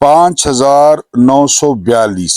5942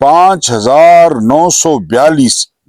5942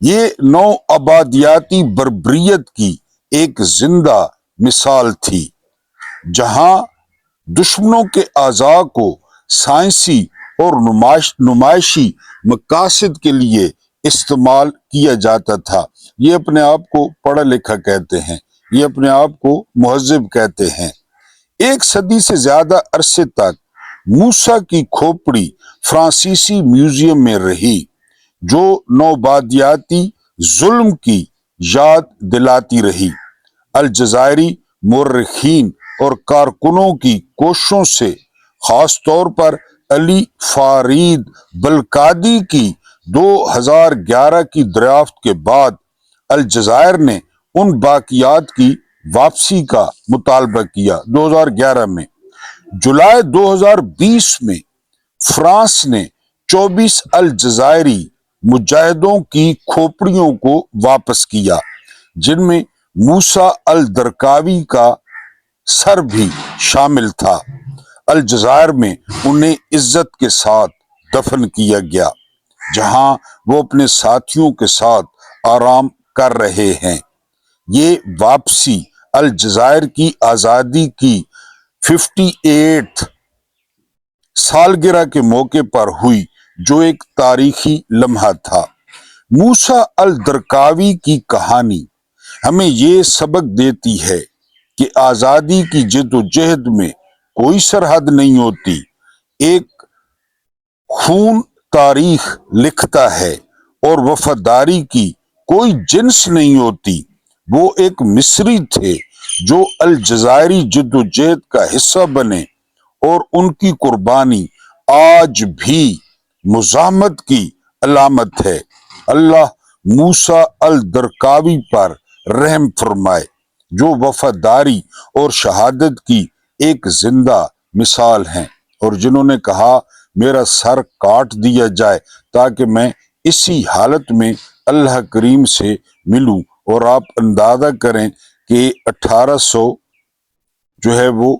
یہ نو آبادیاتی بربریت کی ایک زندہ مثال تھی، جہاں دشمنوں کے اعضاء کو سائنسی اور نمائشی مقاصد کے لیے استعمال کیا جاتا تھا۔ یہ اپنے آپ کو پڑھا لکھا کہتے ہیں، یہ اپنے آپ کو مہذب کہتے ہیں۔ ایک صدی سے زیادہ عرصے تک موسیٰ کی کھوپڑی فرانسیسی میوزیم میں رہی، جو نوآبادیاتی ظلم کی یاد دلاتی رہی۔ الجزائری مورخین اور کارکنوں کی کوششوں سے، خاص طور پر علی فرید بلقادی کی 2011 کی دریافت کے بعد، الجزائر نے ان باقیات کی واپسی کا مطالبہ کیا۔ 2011 میں جولائی 2020 میں فرانس نے 24 الجزائری مجاہدوں کی کھوپڑیوں کو واپس کیا، جن میں موسیٰ الدرقاوی کا سر بھی شامل تھا۔ الجزائر میں انہیں عزت کے ساتھ دفن کیا گیا، جہاں وہ اپنے ساتھیوں کے ساتھ آرام کر رہے ہیں۔ یہ واپسی الجزائر کی آزادی کی 58 سالگرہ کے موقع پر ہوئی، جو ایک تاریخی لمحہ تھا۔ موسیٰ الدرقاوی کی کہانی ہمیں یہ سبق دیتی ہے کہ آزادی کی جد و جہد میں کوئی سرحد نہیں ہوتی۔ ایک خون تاریخ لکھتا ہے اور وفاداری کی کوئی جنس نہیں ہوتی۔ وہ ایک مصری تھے جو الجزائری جد و جہد کا حصہ بنے، اور ان کی قربانی آج بھی مزاحمت کی علامت ہے۔ اللہ موسیٰ الدرقاوی پر رحم فرمائے، جو وفاداری اور شہادت کی ایک زندہ مثال ہیں، اور جنہوں نے کہا میرا سر کاٹ دیا جائے تاکہ میں اسی حالت میں اللہ کریم سے ملوں۔ اور آپ اندازہ کریں کہ 1800 جو ہے وہ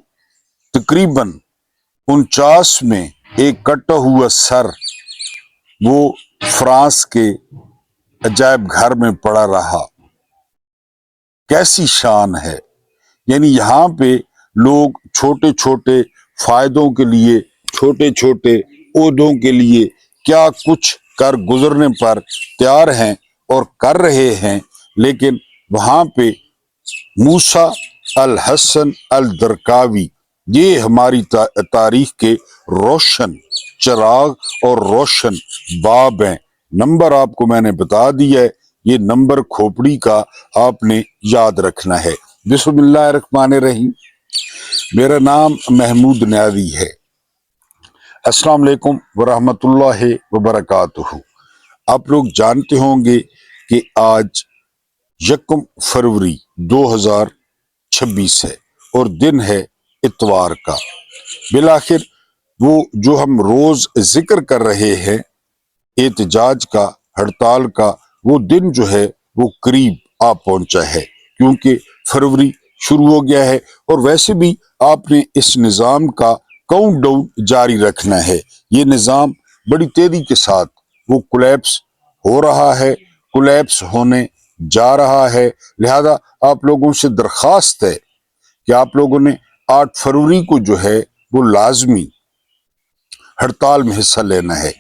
تقریباً 49 میں ایک کٹا ہوا سر وہ فرانس کے عجائب گھر میں پڑا رہا۔ کیسی شان ہے! یعنی یہاں پہ لوگ چھوٹے چھوٹے فائدوں کے لیے، چھوٹے چھوٹے عہدوں کے لیے کیا کچھ کر گزرنے پر تیار ہیں اور کر رہے ہیں، لیکن وہاں پہ موسیٰ الحسن الدرقاوی یہ ہماری تاریخ کے روشن چراغ اور روشن باب ہیں۔ نمبر آپ کو میں نے بتا دیا ہے، یہ نمبر کھوپڑی کا آپ نے یاد رکھنا ہے۔ بسم اللہ الرحمن الرحیم۔ میرا نام محمود نیازی ہے۔ السلام علیکم ورحمۃ اللہ وبرکاتہ۔ آپ لوگ جانتے ہوں گے کہ آج 1 فروری 2026 ہے اور دن ہے اتوار کا۔ بالآخر وہ جو ہم روز ذکر کر رہے ہیں احتجاج کا، ہڑتال کا، وہ دن جو ہے وہ قریب آ پہنچا ہے، کیونکہ فروری شروع ہو گیا ہے۔ اور ویسے بھی آپ نے اس نظام کا کاؤنٹ ڈاؤن جاری رکھنا ہے۔ یہ نظام بڑی تیزی کے ساتھ وہ کولیپس ہو رہا ہے، کولیپس ہونے جا رہا ہے۔ لہذا آپ لوگوں سے درخواست ہے کہ آپ لوگوں نے 8 فروری کو جو ہے وہ لازمی ہڑتال میں حصہ لینا ہے۔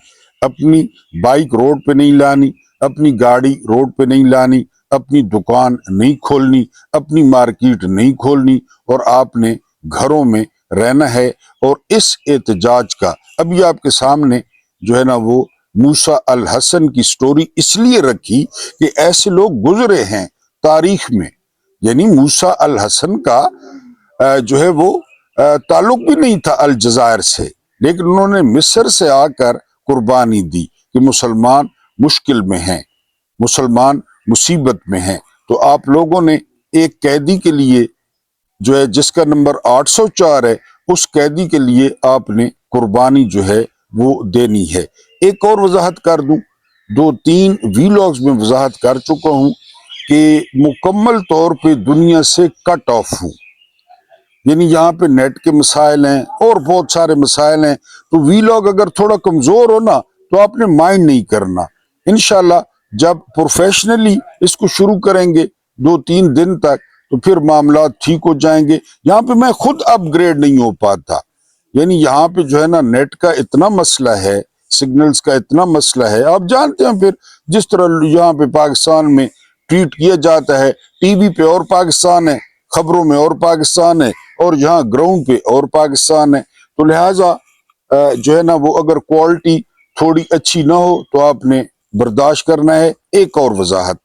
اپنی بائک روڈ پہ نہیں لانی، اپنی گاڑی روڈ پہ نہیں لانی، اپنی دکان نہیں کھولنی، اپنی مارکیٹ نہیں کھولنی، اور آپ نے گھروں میں رہنا ہے۔ اور اس احتجاج کا ابھی آپ کے سامنے جو ہے نا وہ موسیٰ الحسن کی سٹوری اس لیے رکھی کہ ایسے لوگ گزرے ہیں تاریخ میں۔ یعنی موسیٰ الحسن کا جو ہے وہ تعلق بھی نہیں تھا الجزائر سے، لیکن انہوں نے مصر سے آ کر قربانی دی کہ مسلمان مشکل میں ہیں، مسلمان مصیبت میں ہیں۔ تو آپ لوگوں نے ایک قیدی کے لیے جو ہے جس کا نمبر 804 ہے، اس قیدی کے لیے آپ نے قربانی جو ہے وہ دینی ہے۔ ایک اور وضاحت کر دوں، 2-3 ویلاگز میں وضاحت کر چکا ہوں کہ مکمل طور پہ دنیا سے کٹ آف ہوں، یعنی یہاں پہ نیٹ کے مسائل ہیں اور بہت سارے مسائل ہیں۔ تو ویلاگ اگر تھوڑا کمزور ہو نا تو آپ نے مائنڈ نہیں کرنا، انشاءاللہ جب پروفیشنلی اس کو شروع کریں گے 2-3 دن تک تو پھر معاملات ٹھیک ہو جائیں گے۔ یہاں پہ میں خود اپ گریڈ نہیں ہو پاتا، یعنی یہاں پہ جو ہے نا نیٹ کا اتنا مسئلہ ہے، سگنلز کا اتنا مسئلہ ہے، آپ جانتے ہیں پھر جس طرح یہاں پہ پاکستان میں ٹویٹ کیا جاتا ہے، ٹی وی پہ اور پاکستان ہے، خبروں میں اور پاکستان ہے، اور یہاں گراؤنڈ پہ اور پاکستان ہے۔ تو لہٰذا جو ہے نا وہ اگر کوالٹی تھوڑی اچھی نہ ہو تو آپ نے برداشت کرنا ہے۔ ایک اور وضاحت،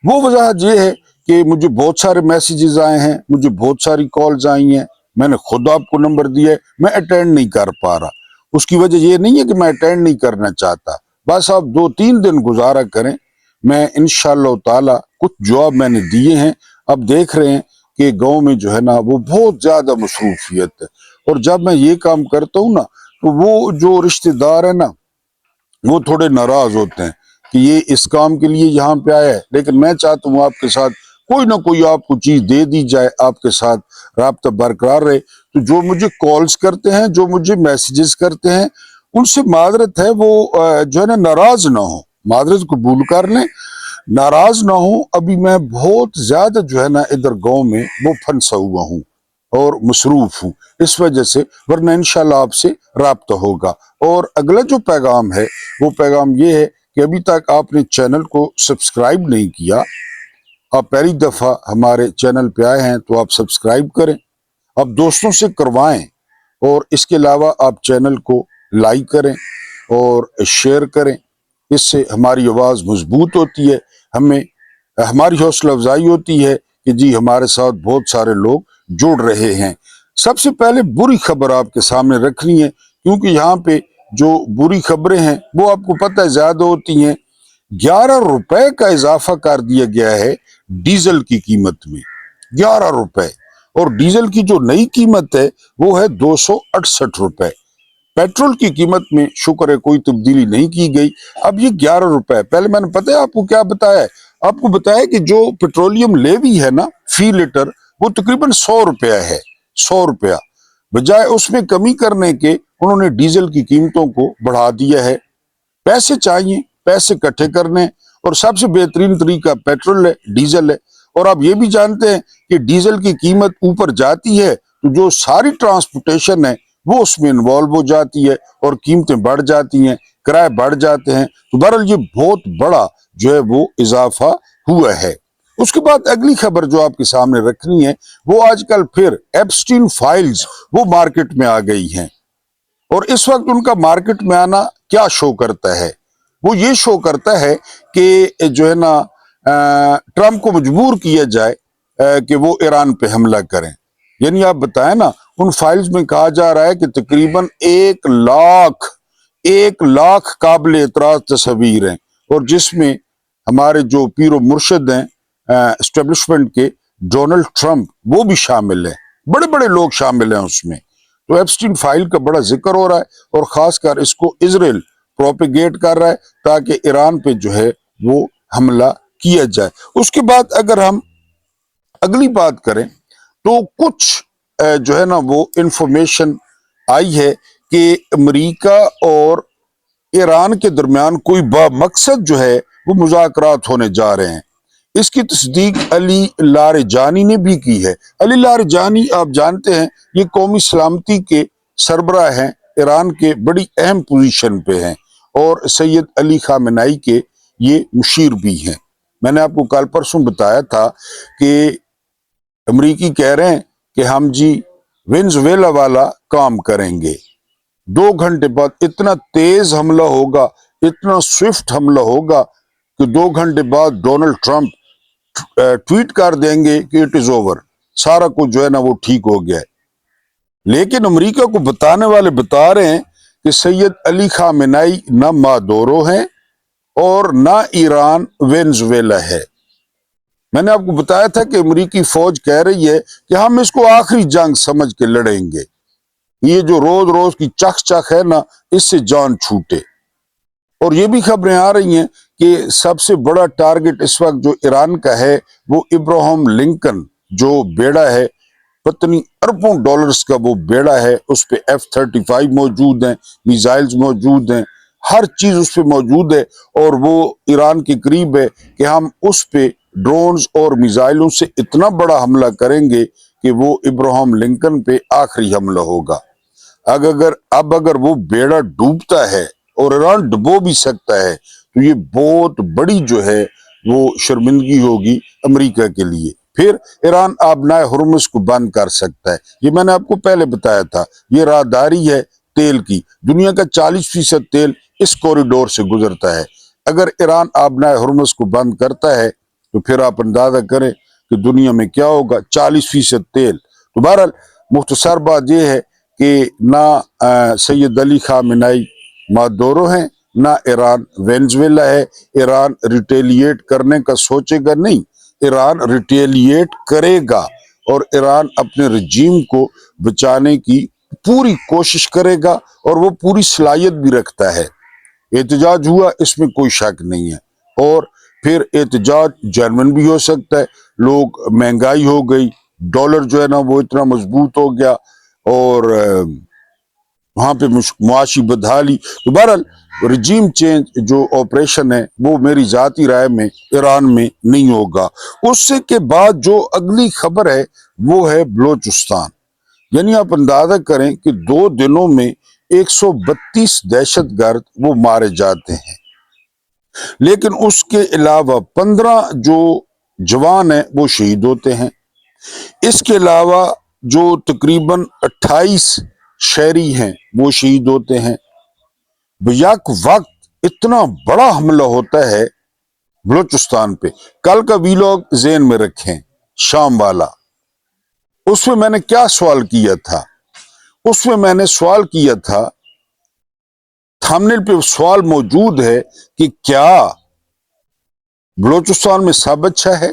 وہ وضاحت یہ ہے کہ مجھے بہت سارے میسیجز آئے ہیں، مجھے بہت ساری کالز آئی ہیں، میں نے خود آپ کو نمبر دیا ہے، میں اٹینڈ نہیں کر پا رہا۔ اس کی وجہ یہ نہیں ہے کہ میں اٹینڈ نہیں کرنا چاہتا، بس آپ 2-3 دن گزارا کریں، میں انشاءاللہ تعالی کچھ جواب میں نے دیے ہیں۔ اب دیکھ رہے ہیں کہ گاؤں میں جو ہے نا وہ بہت زیادہ مصروفیت ہے، اور جب میں یہ کام کرتا ہوں نا تو وہ جو رشتہ دار ہے نا وہ تھوڑے ناراض ہوتے ہیں کہ یہ اس کام کے لیے یہاں پہ آیا ہے، لیکن میں چاہتا ہوں آپ کے ساتھ کوئی نہ کوئی آپ کو چیز دے دی جائے، آپ کے ساتھ رابطہ برقرار رہے۔ تو جو مجھے کالز کرتے ہیں، جو مجھے میسیجز کرتے ہیں، ان سے معذرت ہے، وہ جو ہے نا ناراض نہ ہو، معذرت قبول کر لیں، ناراض نہ ہوں۔ ابھی میں بہت زیادہ جو ہے نا ادھر گاؤں میں وہ پھنسا ہوا ہوں اور مصروف ہوں، اس وجہ سے، ورنہ انشاءاللہ آپ سے رابطہ ہوگا۔ اور اگلا جو پیغام ہے وہ پیغام یہ ہے کہ ابھی تک آپ نے چینل کو سبسکرائب نہیں کیا، آپ پہلی دفعہ ہمارے چینل پہ آئے ہیں تو آپ سبسکرائب کریں، آپ دوستوں سے کروائیں، اور اس کے علاوہ آپ چینل کو لائک کریں اور شیئر کریں۔ اس سے ہماری آواز مضبوط ہوتی ہے، ہماری حوصلہ افزائی ہوتی ہے کہ جی ہمارے ساتھ بہت سارے لوگ جڑ رہے ہیں۔ سب سے پہلے بری خبر آپ کے سامنے رکھنی ہے، کیونکہ یہاں پہ جو بری خبریں ہیں وہ آپ کو پتہ ہے زیادہ ہوتی ہیں۔ 11 روپے کا اضافہ کر دیا گیا ہے ڈیزل کی قیمت میں، 11 روپے، اور ڈیزل کی جو نئی قیمت ہے وہ ہے 268 روپے۔ پیٹرول کی قیمت میں شکر ہے کوئی تبدیلی نہیں کی گئی۔ اب یہ 11 روپے، پہلے میں نے پتہ ہے آپ کو کیا بتایا ہے، آپ کو بتایا کہ جو پیٹرولیم لیوی ہے نا فی لیٹر، وہ تقریباً 100 روپیہ ہے، 100 روپیہ، بجائے اس میں کمی کرنے کے انہوں نے ڈیزل کی قیمتوں کو بڑھا دیا ہے۔ پیسے چاہیے، پیسے اکٹھے کرنے، اور سب سے بہترین طریقہ پیٹرول ہے، ڈیزل ہے۔ اور آپ یہ بھی جانتے ہیں کہ ڈیزل کی قیمت اوپر جاتی ہے تو جو ساری ٹرانسپورٹیشن ہے وہ اس میں انوالو ہو جاتی ہے، اور قیمتیں بڑھ جاتی ہیں، کرائے بڑھ جاتے ہیں۔ تو بہرحال یہ بہت بڑا جو ہے وہ اضافہ ہوا ہے۔ اس کے بعد اگلی خبر جو آپ کے سامنے رکھنی ہے، وہ آج کل پھر ایپسٹین فائلز وہ مارکیٹ میں آ گئی ہیں، اور اس وقت ان کا مارکیٹ میں آنا کیا شو کرتا ہے؟ وہ یہ شو کرتا ہے کہ جو ہے نا ٹرمپ کو مجبور کیا جائے کہ وہ ایران پہ حملہ کریں۔ یعنی آپ بتائیں نا، ان فائلز میں کہا جا رہا ہے کہ تقریباً 1 لاکھ قابل اعتراض تصاویر ہیں، اور جس میں ہمارے جو پیر و مرشد ہیں اسٹیبلشمنٹ کے، ڈونلڈ ٹرمپ، وہ بھی شامل ہیں، بڑے بڑے لوگ شامل ہیں اس میں۔ تو ایپسٹین فائل کا بڑا ذکر ہو رہا ہے، اور خاص کر اس کو اسرائیل پروپیگیٹ کر رہا ہے تاکہ ایران پہ جو ہے وہ حملہ کیا جائے۔ اس کے بعد اگر ہم اگلی بات کریں تو کچھ جو ہے نا وہ انفارمیشن آئی ہے کہ امریکہ اور ایران کے درمیان کوئی مقصد جو ہے وہ مذاکرات ہونے جا رہے ہیں۔ اس کی تصدیق علی لاریجانی نے بھی کی ہے۔ علی لاریجانی آپ جانتے ہیں یہ قومی سلامتی کے سربراہ ہیں، ایران کے بڑی اہم پوزیشن پہ ہیں، اور سید علی خامنہئی کے یہ مشیر بھی ہیں۔ میں نے آپ کو کل پرسوں بتایا تھا کہ امریکی کہہ رہے ہیں کہ ہم جی وینزویلا والا کام کریں گے، 2 گھنٹے بعد اتنا تیز حملہ ہوگا، اتنا سوئفٹ حملہ ہوگا کہ 2 گھنٹے بعد ڈونلڈ ٹرمپ ٹویٹ کر دیں گے کہ اٹ از اوور، سارا کچھ جو ہے نا وہ ٹھیک ہو گیا ہے۔ لیکن امریکہ کو بتانے والے بتا رہے ہیں کہ سید علی خامنہئی نہ مادورو ہیں اور نہ ایران وینزویلا ہے۔ میں نے آپ کو بتایا تھا کہ امریکی فوج کہہ رہی ہے کہ ہم اس کو آخری جنگ سمجھ کے لڑیں گے، یہ جو روز روز کی چخ چخ ہے نا اس سے جان چھوٹے۔ اور یہ بھی خبریں آ رہی ہیں کہ سب سے بڑا ٹارگٹ اس وقت جو ایران کا ہے وہ ابراہیم لنکن جو بیڑا ہے، پتنی اربوں ڈالرز کا وہ بیڑا ہے، اس پہ F-35 موجود ہیں، میزائلز موجود ہیں، ہر چیز اس پہ موجود ہے، اور وہ ایران کے قریب ہے کہ ہم اس پہ ڈرونز اور میزائلوں سے اتنا بڑا حملہ کریں گے کہ وہ ابراہیم لنکن پہ آخری حملہ ہوگا۔ اگر وہ بیڑا ڈوبتا ہے اور ایران ڈبو بھی سکتا ہے تو یہ بہت بڑی جو ہے وہ شرمندگی ہوگی امریکہ کے لیے۔ پھر ایران آبنائے ہرمز کو بند کر سکتا ہے، یہ میں نے آپ کو پہلے بتایا تھا، یہ راہداری ہے تیل کی، دنیا کا 40% تیل اس کوریڈور سے گزرتا ہے۔ اگر ایران آبنائے ہرمز کو بند کرتا ہے تو پھر آپ اندازہ کریں کہ دنیا میں کیا ہوگا، 40% تیل۔ تو بہرحال مختصر بات یہ ہے کہ نہ سید علی خامنئی مادورو ہیں، نہ ایران وینزویلا ہے۔ ایران ریٹیلیٹ کرنے کا سوچے گا نہیں، ایران ریٹیلیٹ کرے گا، اور ایران اپنے رجیم کو بچانے کی پوری کوشش کرے گا، اور وہ پوری صلاحیت بھی رکھتا ہے۔ احتجاج ہوا، اس میں کوئی شک نہیں ہے، اور پھر احتجاج جرمن بھی ہو سکتا ہے۔ لوگ، مہنگائی ہو گئی، ڈالر جو ہے نا وہ اتنا مضبوط ہو گیا، اور وہاں پہ معاشی بدحالی۔ تو بہرحال رجیم چینج جو آپریشن ہے وہ میری ذاتی رائے میں ایران میں نہیں ہوگا۔ اس سے کے بعد جو اگلی خبر ہے وہ ہے بلوچستان، یعنی آپ اندازہ کریں کہ 2 دنوں میں 132 دہشت گرد وہ مارے جاتے ہیں، لیکن اس کے علاوہ 15 جو جوان ہیں وہ شہید ہوتے ہیں۔ اس کے علاوہ جو تقریباً 28 شہری ہیں وہ شہید ہوتے ہیں۔ بیک وقت اتنا بڑا حملہ ہوتا ہے بلوچستان پہ۔ کل کا ویلاگ ذہن میں رکھیں، شام والا، اس میں میں نے کیا سوال کیا تھا؟ اس میں میں نے سوال کیا تھا، تھمبنیل پہ سوال موجود ہے کہ کیا بلوچستان میں سب اچھا ہے؟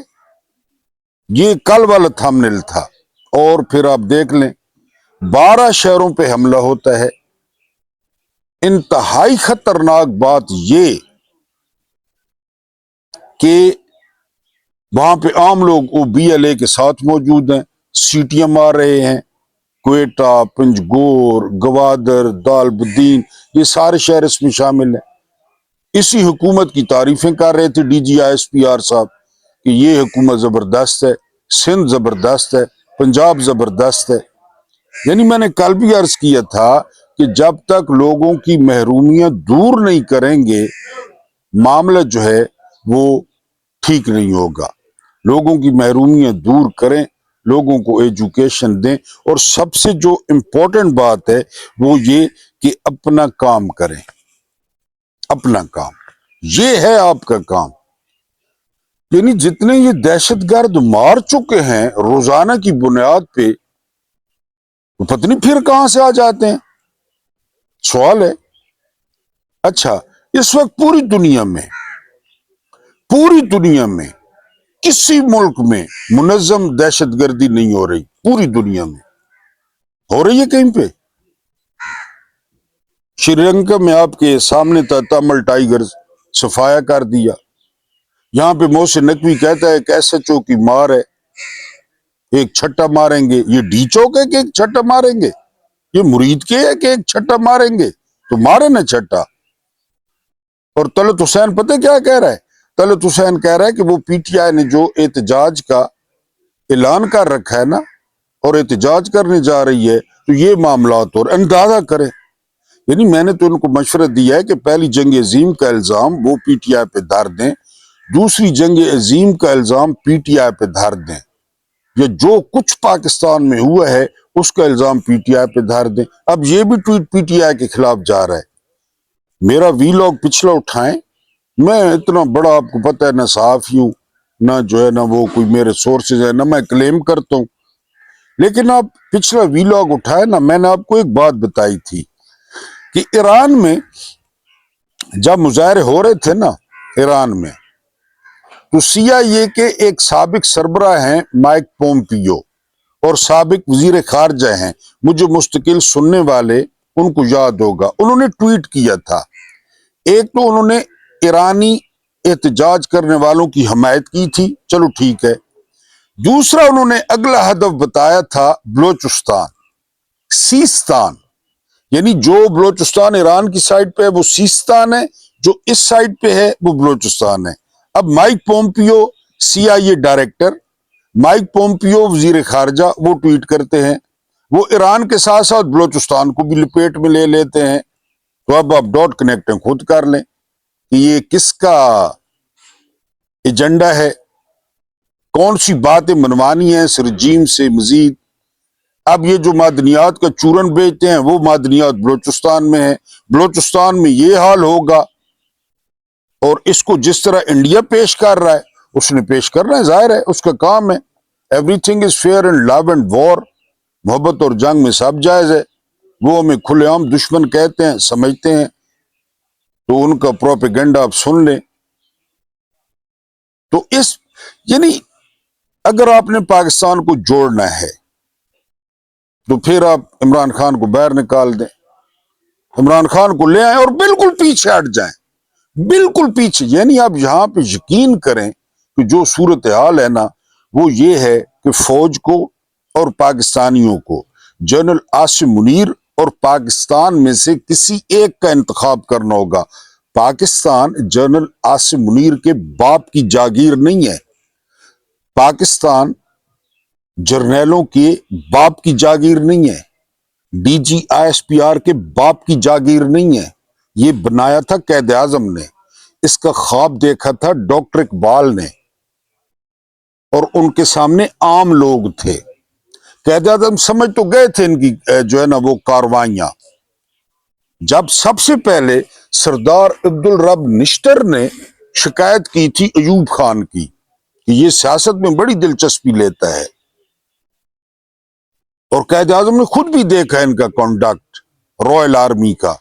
یہ کل والا تھمبنیل تھا، اور پھر آپ دیکھ لیں 12 شہروں پہ حملہ ہوتا ہے۔ انتہائی خطرناک بات یہ کہ وہاں پہ عام لوگ OBLA کے ساتھ موجود ہیں، سیٹیاں مار رہے ہیں۔ کوئٹہ، پنجگور، گوادر، دالبدین، یہ سارے شہر اس میں شامل ہیں۔ اسی حکومت کی تعریفیں کر رہے تھے DG ISPR صاحب کہ یہ حکومت زبردست ہے، سندھ زبردست ہے، پنجاب زبردست ہے۔ یعنی میں نے کل بھی عرض کیا تھا کہ جب تک لوگوں کی محرومیاں دور نہیں کریں گے، معاملہ جو ہے وہ ٹھیک نہیں ہوگا۔ لوگوں کی محرومیاں دور کریں، لوگوں کو ایجوکیشن دیں، اور سب سے جو امپورٹنٹ بات ہے وہ یہ کہ اپنا کام کریں، اپنا کام، یہ ہے آپ کا کام۔ یعنی جتنے یہ دہشت گرد مار چکے ہیں روزانہ کی بنیاد پہ، وہ پتہ نہیں پھر کہاں سے آ جاتے ہیں، سوال ہے۔ اچھا، اس وقت پوری دنیا میں کسی ملک میں منظم دہشت گردی نہیں ہو رہی، پوری دنیا میں ہو رہی ہے کہیں پہ؟ شری لنکا میں آپ کے سامنے تھا، تامل ٹائیگرز صفایا کر دیا۔ یہاں پہ محسن نقوی کہتا ہے کہ SHO کی مار ہے، ایک چھٹا ماریں گے۔ یہ ڈی چوک ہے کہ ایک چھٹا ماریں گے؟ یہ مرید کے ہے کہ ایک چھٹا ماریں گے؟ تو مارے نا چھٹا۔ اور طلعت حسین پتہ کیا کہہ رہا ہے؟ طلعت حسین کہہ رہا ہے کہ وہ PTI نے جو احتجاج کا اعلان کر رکھا ہے نا، اور احتجاج کرنے جا رہی ہے، تو یہ معاملات، اور اندازہ کریں۔ یعنی میں نے تو ان کو مشورہ دیا ہے کہ پہلی جنگ عظیم کا الزام وہ PTI پہ دھر دیں، دوسری جنگ عظیم کا الزام PTI پہ دھر دیں، یا جو کچھ پاکستان میں ہوا ہے اس کا الزام PTI پہ دھر دیں۔ اب یہ بھی ٹویٹ PTI کے خلاف جا رہا ہے۔ میرا ویلاگ پچھلا اٹھائیں، میں اتنا بڑا، آپ کو پتہ ہے، نہ صحافی ہوں، نہ جو ہے نا وہ کوئی میرے سورسز ہے، نہ میں کلیم کرتا ہوں، لیکن آپ پچھلا ویلاگ اٹھائے نا، میں نے آپ کو ایک بات بتائی تھی کہ ایران میں جب مظاہرے ہو رہے تھے نا ایران میں، تو CIA کے ایک سابق سربراہ ہیں مائک پومپیو، اور سابق وزیر خارجہ ہیں، مجھے مستقل سننے والے ان کو یاد ہوگا، انہوں نے ٹویٹ کیا تھا۔ ایک تو انہوں نے ایرانی احتجاج کرنے والوں کی حمایت کی تھی، چلو ٹھیک ہے۔ دوسرا انہوں نے اگلا ہدف بتایا تھا بلوچستان، سیستان، یعنی جو بلوچستان ایران کی سائڈ پہ ہے وہ سیستان ہے، جو اس سائڈ پہ ہے وہ بلوچستان ہے۔ اب mic Pompeo CIA director, mic Pompeo وزیر خارجہ، وہ ٹویٹ کرتے ہیں، وہ ایران کے ساتھ ساتھ بلوچستان کو بھی لپیٹ میں لے لیتے ہیں۔ تو اب آپ ڈاٹ کنیکٹنگ خود کر لیں کہ یہ کس کا ایجنڈا ہے، کون سی باتیں منوانی ہیں اس رجیم سے مزید۔ اب یہ جو معدنیات کا چورن بیچتے ہیں وہ معدنیات بلوچستان میں ہے، بلوچستان میں یہ حال ہوگا، اور اس کو جس طرح انڈیا پیش کر رہا ہے اس نے پیش کرنا ہے، ظاہر ہے اس کا کام ہے۔ Everything is fair in love and war, محبت اور جنگ میں سب جائز ہے۔ وہ ہمیں کھلے عام دشمن کہتے ہیں، سمجھتے ہیں، تو ان کا پروپیگنڈا آپ سن لیں۔ تو یعنی اگر آپ نے پاکستان کو جوڑنا ہے تو پھر آپ عمران خان کو باہر نکال دیں، عمران خان کو لے آئیں اور بالکل پیچھے ہٹ جائیں، بالکل پیچھے۔ یعنی آپ یہاں پہ یقین کریں کہ جو صورتحال ہے نا وہ یہ ہے کہ فوج کو اور پاکستانیوں کو جنرل عاصم منیر اور پاکستان میں سے کسی ایک کا انتخاب کرنا ہوگا۔ پاکستان جنرل عاصم منیر کے باپ کی جاگیر نہیں ہے، پاکستان جرنیلوں کے باپ کی جاگیر نہیں ہے، DG ISPR کے باپ کی جاگیر نہیں ہے۔ یہ بنایا تھا قائد اعظم نے، اس کا خواب دیکھا تھا ڈاکٹر اقبال نے، اور ان کے سامنے عام لوگ تھے۔ قائد اعظم سمجھ تو گئے تھے ان کی جو ہے نا وہ کاروائیاں۔ جب سب سے پہلے سردار عبدالرب نشتر نے شکایت کی تھی ایوب خان کی کہ یہ سیاست میں بڑی دلچسپی لیتا ہے، اور قائد اعظم نے خود بھی دیکھا ان کا کانڈکٹ رائل آرمی کا،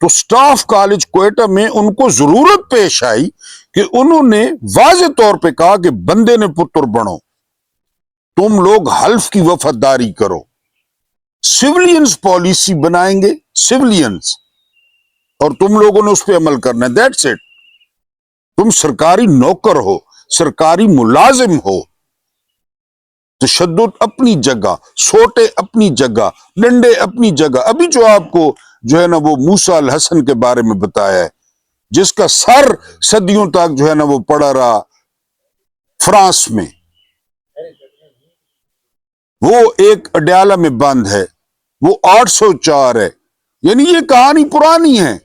تو سٹاف کالج کوئٹہ میں ان کو ضرورت پیش آئی کہ انہوں نے واضح طور پہ کہا کہ بندے نے پتر بنو، تم لوگ حلف کی وفاداری کرو، سیولینز پالیسی بنائیں گے، سیولینز، اور تم لوگوں نے اس پہ عمل کرنا ہے، دیٹس اٹ۔ تم سرکاری نوکر ہو، سرکاری ملازم ہو، تشدد اپنی جگہ، سوٹے اپنی جگہ، ڈنڈے اپنی جگہ۔ ابھی جو آپ کو جو ہے نا وہ موسیٰ الحسن کے بارے میں بتایا ہے، جس کا سر صدیوں تک جو ہے نا وہ پڑا رہا فرانس میں، وہ ایک اڈیالہ میں بند ہے، وہ 804 ہے۔ یعنی یہ کہانی پرانی ہے،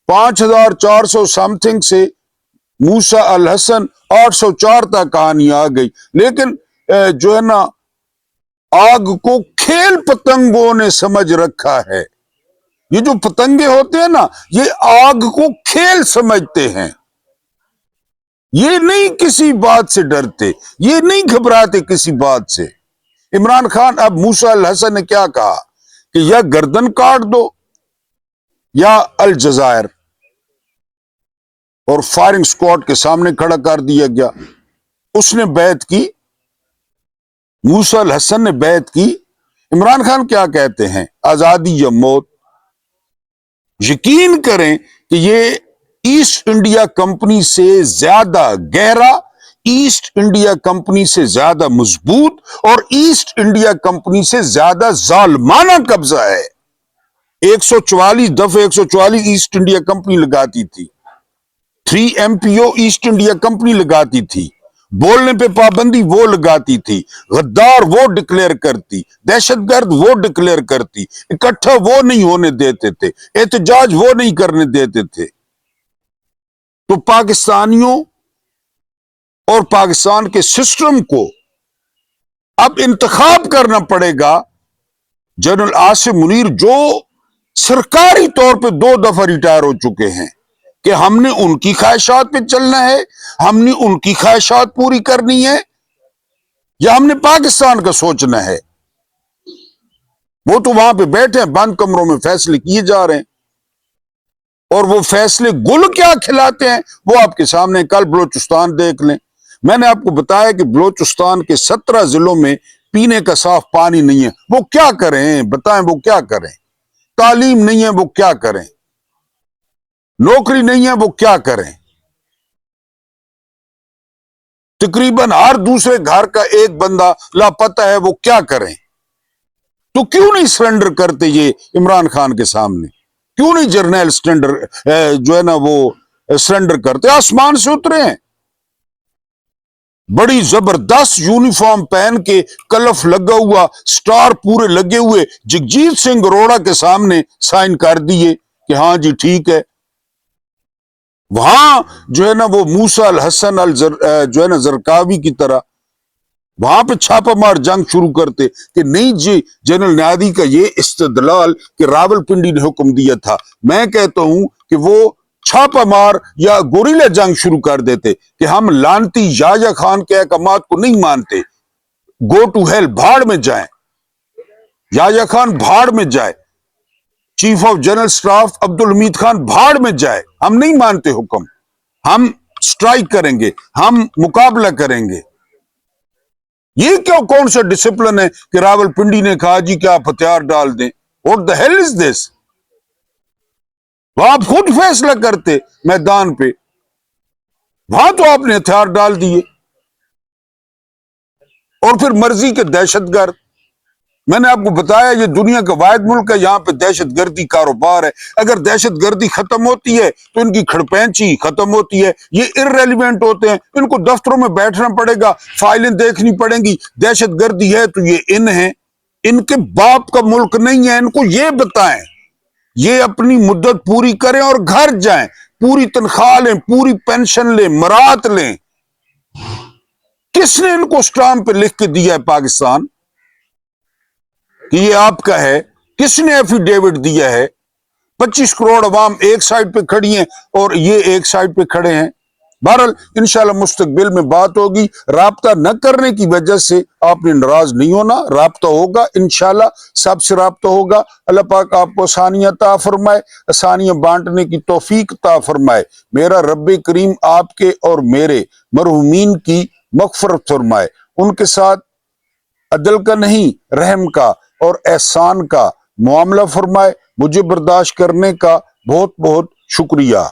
5400 سم تھنگ سے موسیٰ الحسن 804 تک کہانی آ گئی، لیکن جو ہے نا آگ کو کھیل پتنگوں نے سمجھ رکھا ہے۔ یہ جو پتنگے ہوتے ہیں نا یہ آگ کو کھیل سمجھتے ہیں، یہ نہیں کسی بات سے ڈرتے، یہ نہیں گھبراتے کسی بات سے۔ عمران خان، اب موسیٰ الحسن نے کیا کہا کہ یا گردن کاٹ دو یا الجزائر، اور فائرنگ سکواڈ کے سامنے کھڑا کر دیا گیا۔ اس نے بیعت کی، موسیٰ الحسن نے بیعت کی۔ عمران خان کیا کہتے ہیں؟ آزادی یا موت۔ یقین کریں کہ یہ ایسٹ انڈیا کمپنی سے زیادہ گہرا، ایسٹ انڈیا کمپنی سے زیادہ مضبوط اور ایسٹ انڈیا کمپنی سے زیادہ ظالمانہ قبضہ ہے۔ 144 دفعہ 144 ایسٹ انڈیا کمپنی لگاتی تھی، 3MPO ایسٹ انڈیا کمپنی لگاتی تھی، بولنے پہ پابندی وہ لگاتی تھی، غدار وہ ڈکلیئر کرتی، دہشت گرد وہ ڈکلیئر کرتی، اکٹھا وہ نہیں ہونے دیتے تھے، احتجاج وہ نہیں کرنے دیتے تھے۔ تو پاکستانیوں اور پاکستان کے سسٹم کو اب انتخاب کرنا پڑے گا جنرل عاصم منیر، جو سرکاری طور پہ 2 دفعہ ریٹائر ہو چکے ہیں، کہ ہم نے ان کی خواہشات پہ چلنا ہے، ہم نے ان کی خواہشات پوری کرنی ہے، یا ہم نے پاکستان کا سوچنا ہے۔ وہ تو وہاں پہ بیٹھے ہیں، بند کمروں میں فیصلے کیے جا رہے ہیں، اور وہ فیصلے گل کیا کھلاتے ہیں وہ آپ کے سامنے۔ کل بلوچستان دیکھ لیں، میں نے آپ کو بتایا کہ بلوچستان کے 17 ضلعوں میں پینے کا صاف پانی نہیں ہے۔ وہ کیا کریں؟ بتائیں وہ کیا کریں؟ تعلیم نہیں ہے، وہ کیا کریں؟ نوکری نہیں ہے، وہ کیا کریں؟ تقریباً ہر دوسرے گھر کا ایک بندہ لاپتہ ہے، وہ کیا کریں؟ تو کیوں نہیں سرنڈر کرتے یہ عمران خان کے سامنے؟ کیوں نہیں جرنیل جو ہے نا وہ سرنڈر کرتے؟ آسمان سے اترے ہیں، بڑی زبردست یونیفارم پہن کے، کلف لگا ہوا، سٹار پورے لگے ہوئے، جگجیت سنگھ اروڑا کے سامنے سائن کر دیے کہ ہاں جی ٹھیک ہے۔ وہاں جو ہے نا وہ موسیٰ الحسن جو ہے نا زرقاوی کی طرح وہاں پہ چھاپا مار جنگ شروع کرتے کہ نہیں جی جنرل نیادی کا یہ استدلال کہ راول پنڈی نے حکم دیا تھا، میں کہتا ہوں کہ وہ چھاپا مار یا گوریلا جنگ شروع کر دیتے کہ ہم لانتی یحییٰ خان کے احکامات کو نہیں مانتے، گو ٹو ہیل، بھاڑ میں جائیں، یحییٰ خان بھاڑ میں جائے، chief of general staff Abdul Hamid Khan بھاڑ میں جائے، ہم نہیں مانتے حکم، ہم سٹرائک کریں گے، ہم مقابلہ کریں گے۔ یہ کیا کون سا ڈسپلن ہے کہ راول پنڈی نے کہا جی کہ آپ ہتھیار ڈال دیں؟ What the hell is this؟ وہ آپ خود فیصلہ کرتے میدان پہ، وہاں تو آپ نے ہتھیار ڈال دیے، اور پھر مرضی کے دہشت گرد۔ میں نے آپ کو بتایا یہ دنیا کا واحد ملک ہے یہاں پہ دہشت گردی کاروبار ہے، اگر دہشت گردی ختم ہوتی ہے تو ان کی کھڑپینچی ختم ہوتی ہے، یہ ارریلیونٹ ہوتے ہیں، ان کو دفتروں میں بیٹھنا پڑے گا، فائلیں دیکھنی پڑیں گی، دہشت گردی ہے تو یہ ہیں، ان کے باپ کا ملک نہیں ہے، ان کو یہ بتائیں، یہ اپنی مدت پوری کریں اور گھر جائیں، پوری تنخواہ لیں، پوری پینشن لیں، مرات لیں۔ کس نے ان کو سٹامپ پہ لکھ کے دیا ہے پاکستان کہ یہ آپ کا ہے؟ کس نے ایفیڈیوٹ دیا ہے؟ 25 کروڑ عوام ایک سائڈ پہ کھڑی ہیں اور یہ ایک سائڈ پہ کھڑے ہیں۔ بہرحال انشاءاللہ مستقبل میں بات ہوگی، رابطہ نہ کرنے کی وجہ سے آپ نے ناراض نہیں ہونا، رابطہ ہوگا انشاءاللہ، سب سے رابطہ ہوگا۔ اللہ پاک آپ کو آسانیاں عطا فرمائے، آسانیاں بانٹنے کی توفیق عطا فرمائے۔ میرا رب کریم آپ کے اور میرے مرحومین کی مغفرت فرمائے، ان کے ساتھ عدل کا نہیں رحم کا اور احسان کا معاملہ فرمائے۔ مجھے برداشت کرنے کا بہت بہت شکریہ۔